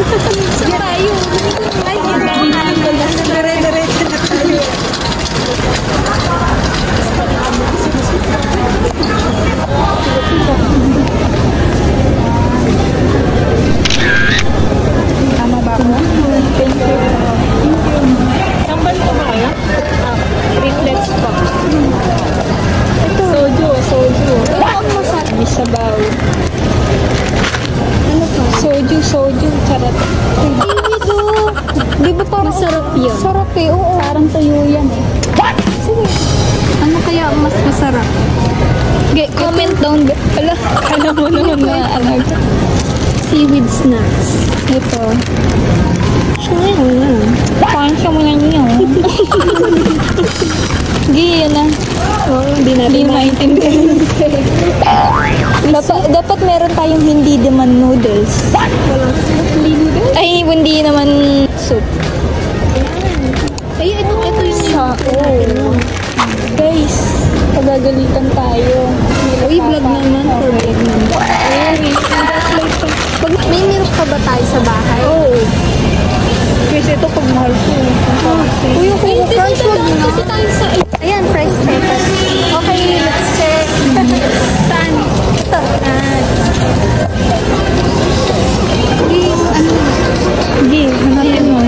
Saan tayo? Ay, dire-diretso na tayo. Tama ba ako? Thank you. Sambal ko ba kayo? Ringlets po. Ito. Soju. Ito ang masarap. May sabaw. Ano pa? Soju. Charot. Ito. Di ba parang masarap yun? Sarap eh. Oo. Parang tuyo yan eh. What? Sige. Ano kaya ang mas masarap? Okay, comment down. Alam mo naman na alag. Seaweed snacks. Ito. Parang siya mo na niyo. Hindi, yan na. Hindi natin maintindihan. Dapat meron tayong hindi naman noodles. Hindi noodles? Ay, hindi naman soup. Ay, ito yung guys, pagagalitan tayo. Uy, vlog naman. Correct naman. May milk pa ba tayo sa bahay? Oo. Kasi ito pag mahal ko. Uy, yung fresh wag na. Kasi tayo sa... Ayan, fresh peppers. Okay, let's check. Saan? Ito. Hanapin mo.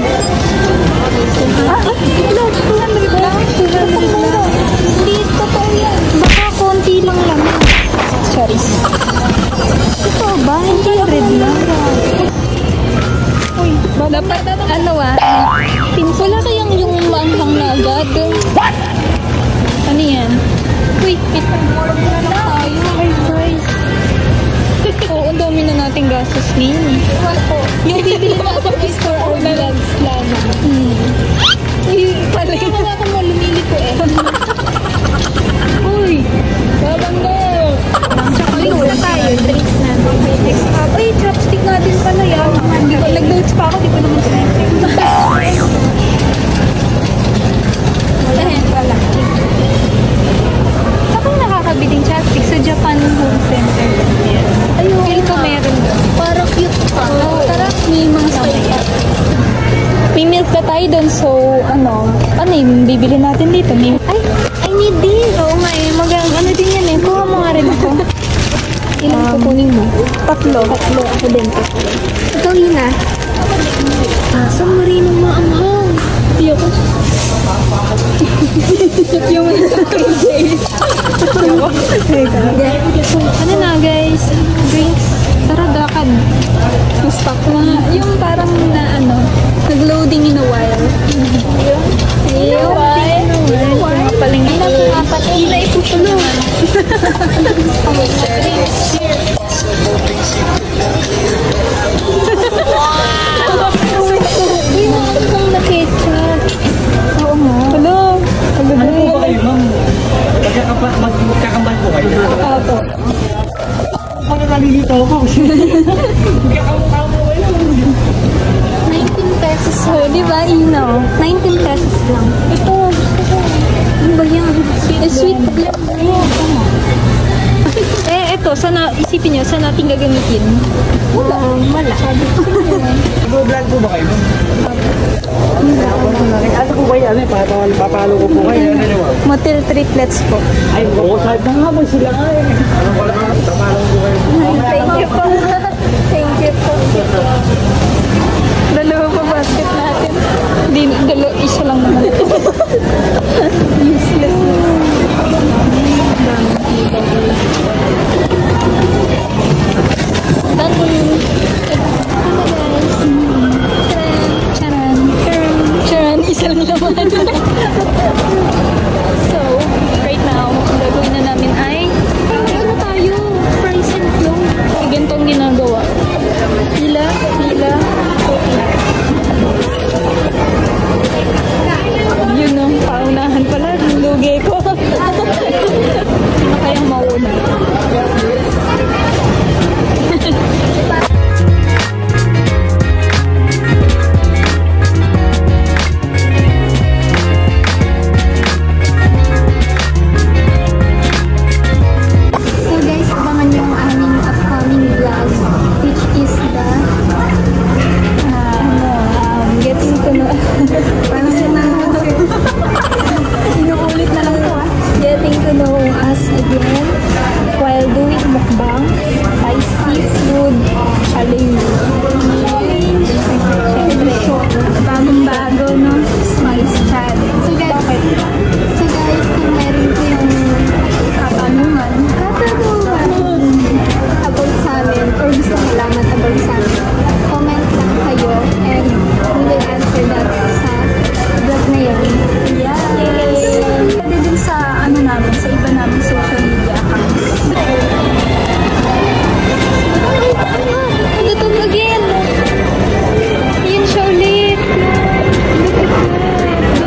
Hindi, totoo yan. Baka konti lang lang. Sorry. Ito ba? Hindi red lang. Uy, dapat wala kayang yung maanghang na agad. What? Ano yan? Uy, pita. Ay, guys. Oo, ang dami na nating gastos ngayon. Yung bibili natin is for our vlogs lang. Uy, pala yung mga akong malumili ko eh. Uy, babanggo. Chocolate wala tayo. Drinks natin. Uy, chopstick natin pala yan. Nag-notes pa ako, di ko naman sinipin. Ayan pala. Saan nakakabiling chopstick? Sa Japan Home Center. Ayun. Feel ko meron. Parang cute pa. Sarap. May mga spike. May milk na tayo doon. So, ano yung bibili natin dito? Ay, I need this. Oo nga eh. Ano din yan eh. Kuha mo nga rin ako. Ilang kukunin mo? Tatlo. Ako din. Ikaw yun ah. Saan mo rin ang maanghang? Hindi ako. Yung guys. So, ano na guys? Drinks. Tara, dakad. Stop na. Yung parang na nag-loading in a while. Palingin na kumapat. Hindi iputulo. Uy, nakakang na ketchup. Oo nga. Hello. Ano po ba kayo, ma'am? Magkakambal po kayo? Opo. Ano nalilito ako? Magkakambal po kayo? 19 pesos. Oh, di ba? 19 pesos lang. Ito. Ano ba yan? Sweet lang. Ito, sana, isipin nyo, saan natin gagamitin? Wala. Vlog po ba kayo? Ano po kayo? Papalo ko po kayo. Motel triplets po. Ay, sabi na nga mo sila nga eh. Ano pala? Papalo ko kayo. Thank you po. Dalawa pa basket natin. Isa lang naman. Useless na. Charan. Isa lang naman. So, right now, ang gagawin na namin ay ano tayo? Fries and flow. Gantong gusto malaman about sa amin, comment lang kayo and we will answer that sa vlog na yun. Yay! Pwede din sa ano namin, sa iba namin social media accounts. Natog again! Yun siya ulit!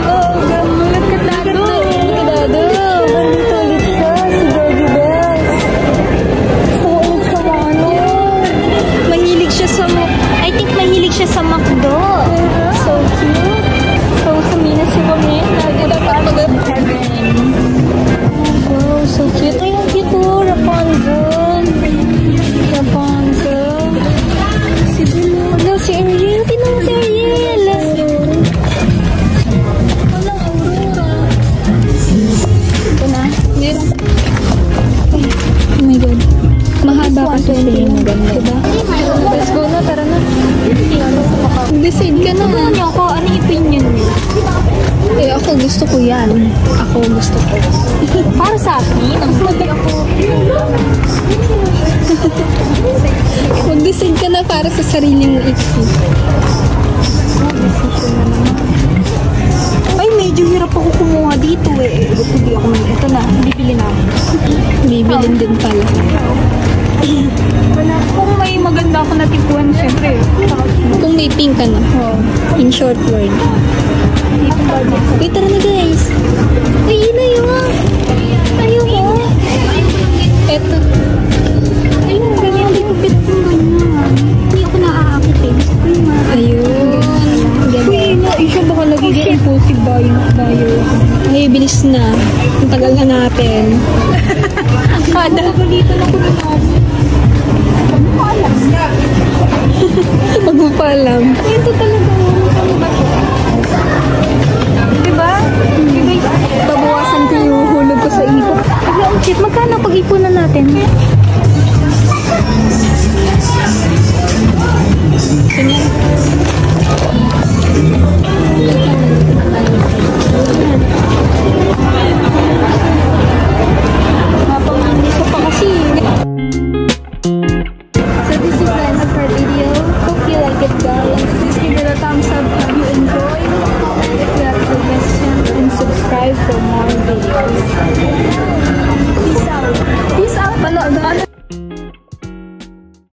Oh, look at that! Look at that! Nandito ulit siya, si Baby Bell. So, ulit sa ano? Mahilig siya sa... I think mahilig siya sa McDo. So cute. So, sumina siya kami. Nagila pa ako ng heaven. Oh, so cute. Ay, ang cute po, Rapunzel. Rapunzel. Si Bella. Wala, si Ariel. Tinang si Ariel. Wala, Aurora. Ito na. Meron. Ay, oh my God. Mahaba pa sa film. Diba? Let's go na, tara na. Decide ka na. Ano niyo ako? Ano yung opinion niyo? Eh, ako gusto ko yan. Ako gusto ko. Para sa akin, ang sabi ako. Mag-decide ka na para sa sarili mong isip. Ay, medyo hirap ako kumuha dito eh. Hindi ako. Ito na, bibili na ako. Bibilin din pala. Kung may maganda ako natipuan, syempre. Kung may pink ka na. In short word. Wait, tara na guys. Ay, yun na yun. Ayaw mo. Eto. Ayun, ganyan. Lipit yung ganyan. Hindi ako naaakit eh. Ayun. Uy, isa baka nagiging impulsive buyer. Ay, bilis na. Ang tagal na natin. Kada. Dito na ko na natin. Huwag mo pa alam. Ito talaga. Diba? Diba? Babawasan ko yung hulog ko sa ipon. Ay, ang cute. Magkano pag-ipunan natin? Ganyan. Mapamandi ko pa kasi. So this is the end of our video. Hope you like it guys.